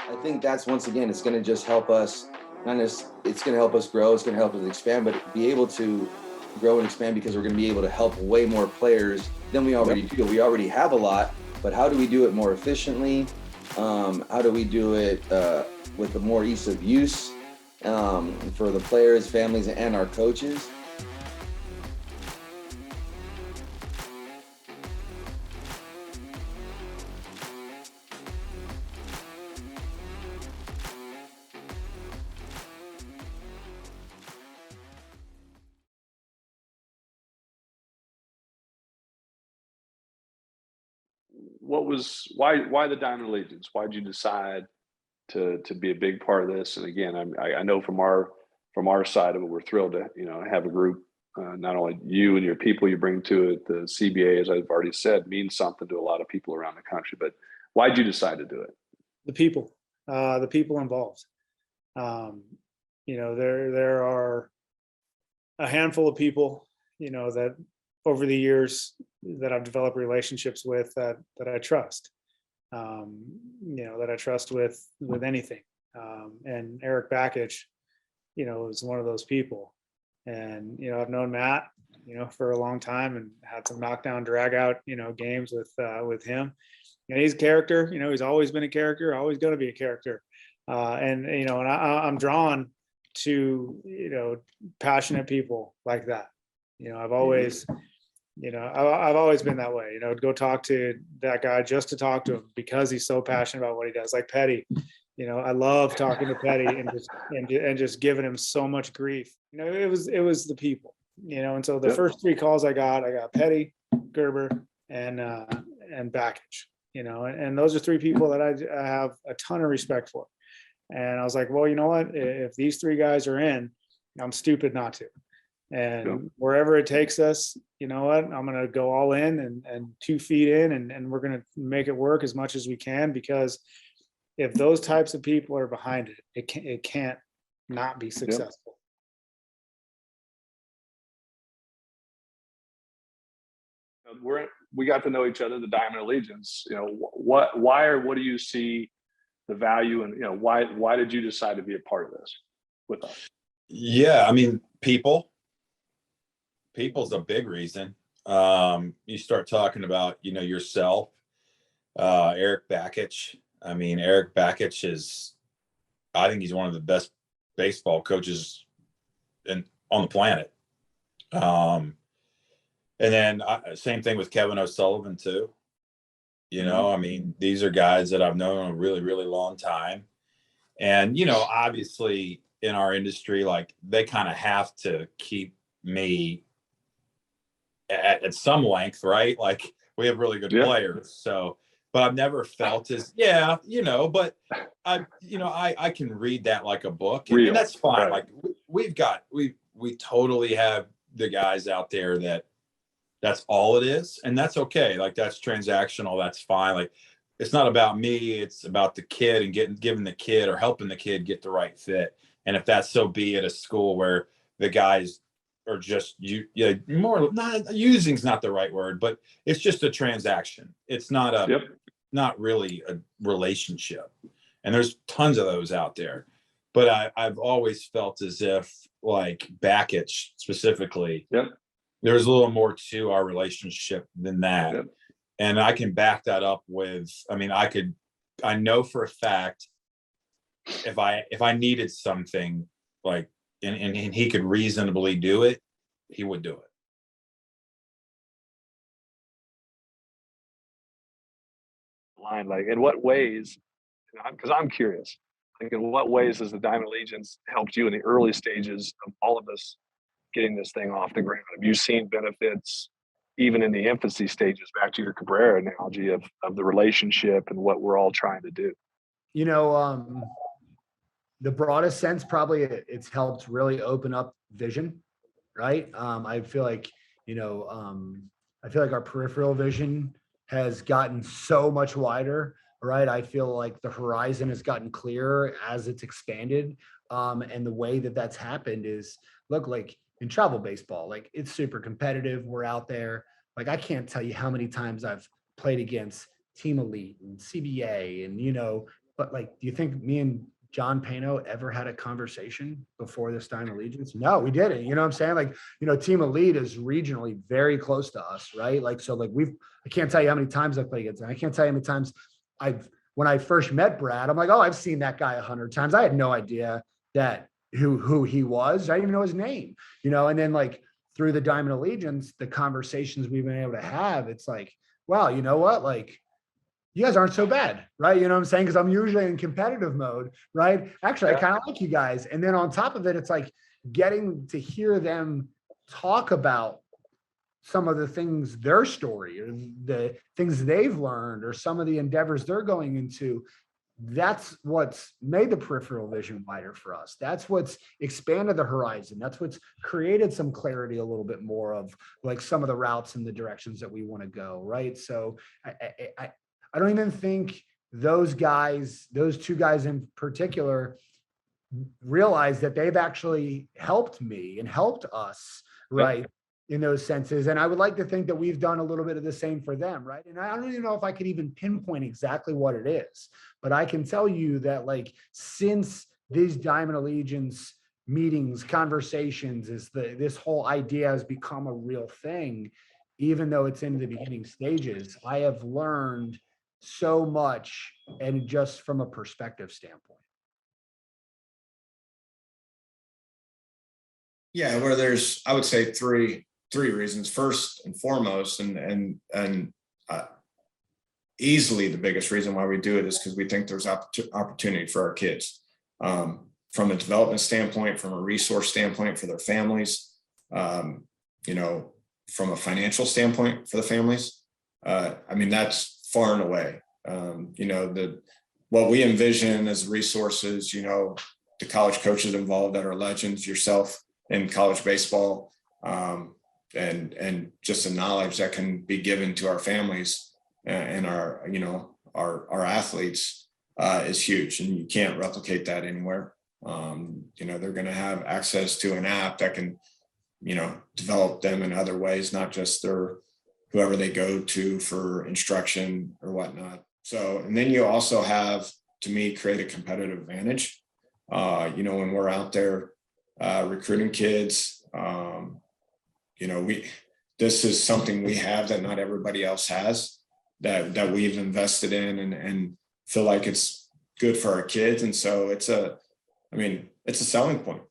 I think that's, once again, it's going to just help us, not just, it's going to help us grow, it's going to help us expand, but be able to grow and expand because we're going to be able to help way more players than we already do. We already have a lot, but how do we do it more efficiently? How do we do it with the more ease of use for the players, families, and our coaches? Why the Diamond Legions? Why'd you decide to be a big part of this? And again, I know from our side of it, we're thrilled to have a group. Not only you and your people you bring to it, the CBA, as I've already said, means something to a lot of people around the country. But why'd you decide to do it? The people involved. There are a handful of people, that over the years that I've developed relationships with that I trust, that I trust with anything. And Eric Bakich, is one of those people. And, I've known Matt, for a long time and had some knockdown drag out, games with him. And he's a character, he's always been a character, always going to be a character. I'm drawn to, passionate people like that. I've always been that way, go talk to that guy just to talk to him because he's so passionate about what he does. Like Petty, I love talking to Petty and just giving him so much grief. It was the people, and so the first three calls I got Petty, Gerber, and Bakich, and those are three people that I have a ton of respect for. And I was like, well, you know what? If these three guys are in, I'm stupid not to. And wherever it takes us, you know what? I'm going to go all in and 2 feet in, and we're going to make it work as much as we can, because if those types of people are behind it, it can't not be successful. We got to know each other, the Diamond Allegiance. What do you see the value, and why did you decide to be a part of this with us? Yeah, I mean, people's a big reason. You start talking about, yourself, Eric Bakich. I mean, Eric Bakich I think he's one of the best baseball coaches on the planet. And then same thing with Kevin O'Sullivan too. I mean, these are guys that I've known a really, really long time. And, obviously in our industry, like, they kind of have to keep me at some length, right? Like, we have really good players. So, but I've never felt but I can read that like a book, and that's fine. Right. Like, we totally have the guys out there that's all it is. And that's okay. Like, that's transactional. That's fine. Like, it's not about me. It's about the kid and giving the kid or helping the kid get the right fit. And if that's so be at a school where the guys are just more, not using's not the right word, but it's just a transaction. It's not not really a relationship. And there's tons of those out there. But I've always felt as if, like, Bakich specifically, there's a little more to our relationship than that. And I can back that up with, I know for a fact, if I needed something, like, and he could reasonably do it, he would do it. Line, like, in what ways, because I'm curious, like, in what ways has the Diamond Legions helped you in the early stages of all of us getting this thing off the ground? Have you seen benefits even in the infancy stages, back to your Cabrera analogy of the relationship and what we're all trying to do? The broadest sense, probably it's helped really open up vision, right? I feel like, our peripheral vision has gotten so much wider, right? I feel like the horizon has gotten clearer as it's expanded. And the way that that's happened is, look, like, in travel baseball, like, it's super competitive. We're out there. Like, I can't tell you how many times I've played against Team Elite and CBA and, But like, do you think me and John Pano ever had a conversation before this time allegiance? No, we didn't. You know what I'm saying? Like, Team Elite is regionally very close to us, right? Like, so like I can't tell you how many times I've played against them. I can't tell you how many times when I first met Brad, I'm like, oh, I've seen that guy 100 times. I had no idea that who he was. I didn't even know his name, and then like through the Diamond Allegiance, the conversations we've been able to have, it's like, wow, you know what? Like, you guys aren't so bad, right? You know what I'm saying? Because I'm usually in competitive mode, right? Actually, I kind of like you guys. And then on top of it, it's like getting to hear them talk about some of the things, their story, or the things they've learned, or some of the endeavors they're going into. That's what's made the peripheral vision wider for us. That's what's expanded the horizon. That's what's created some clarity a little bit more of like some of the routes and the directions that we want to go, right? So I don't even think those two guys in particular, realize that they've actually helped me and helped us, right? In those senses. And I would like to think that we've done a little bit of the same for them, right? And I don't even know if I could even pinpoint exactly what it is, but I can tell you that like since these Diamond Allegiance meetings, conversations, this whole idea has become a real thing, even though it's in the beginning stages, I have learned so much, and just from a perspective standpoint. Yeah, where there's, I would say three reasons. First and foremost, and easily the biggest reason why we do it is because we think there's opportunity for our kids, from a development standpoint, from a resource standpoint for their families, from a financial standpoint for the families. I mean, that's far and away, what we envision as resources, the college coaches involved that are legends, yourself in college baseball, and just the knowledge that can be given to our families and our athletes is huge, and you can't replicate that anywhere. They're going to have access to an app that can, develop them in other ways, not just whoever they go to for instruction or whatnot. So, and then you also have, to me, create a competitive advantage. When we're out there recruiting kids, this is something we have that not everybody else has, that we've invested in and feel like it's good for our kids. And so it's a selling point,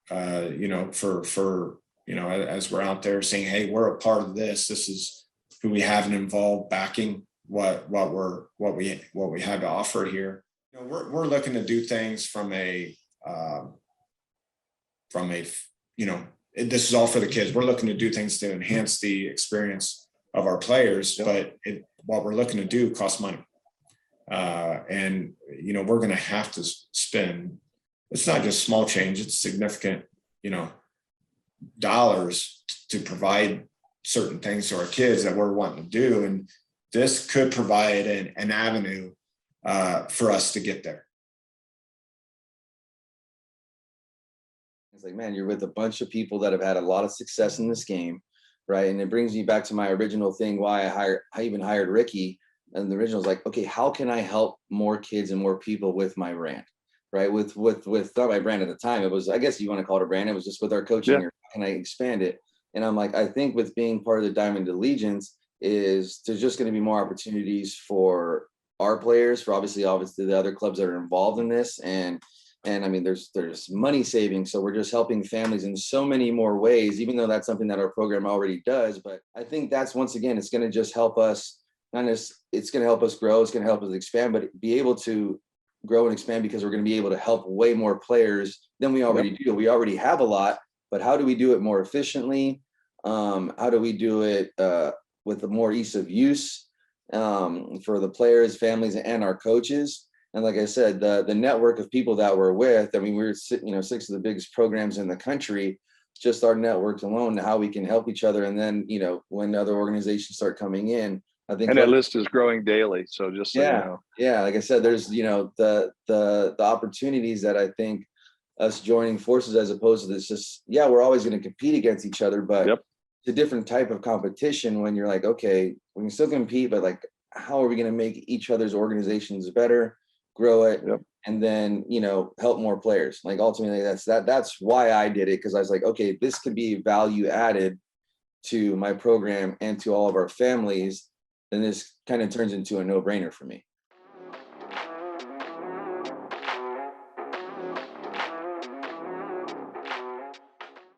as we're out there saying, hey, we're a part of this. This is who we have involved backing what we have to offer here. We're looking to do things from a this is all for the kids. We're looking to do things to enhance the experience of our players, but what we're looking to do costs money. And we're going to have to spend, it's not just small change, it's significant, dollars to provide certain things to our kids that we're wanting to do. And this could provide an avenue for us to get there. It's like, man, you're with a bunch of people that have had a lot of success in this game, right? And it brings me back to my original thing, why I even hired Ricky. And the original was like, okay, how can I help more kids and more people with my brand, right? With not my brand at the time, it was, I guess you want to call it a brand. It was just with our coaching. How can I expand it? And I'm like, I think with being part of the Diamond Allegiance is there's just going to be more opportunities for our players, for obviously the other clubs that are involved in this. And I mean, there's money saving. So we're just helping families in so many more ways, even though that's something that our program already does. But I think that's, once again, it's going to just help us, it's going to help us grow. It's going to help us expand, but be able to grow and expand because we're going to be able to help way more players than we already do. We already have a lot, but how do we do it more efficiently? How do we do it with more ease of use for the players, families, and our coaches? And like I said, the network of people that we're with, I mean, we're 6 of the biggest programs in the country, just our networks alone, how we can help each other. And then, when other organizations start coming in, I think. And that list is growing daily. So just so you know. Yeah. Like I said, there's, the opportunities that I think us joining forces, as opposed to this, just, we're always going to compete against each other, but it's a different type of competition when you're like, okay, we can still compete, but like, how are we going to make each other's organizations better? grow it, Yep. and then, help more players. Like ultimately that's why I did it. Cause I was like, okay, this could be value added to my program and to all of our families. Then this kind of turns into a no brainer for me.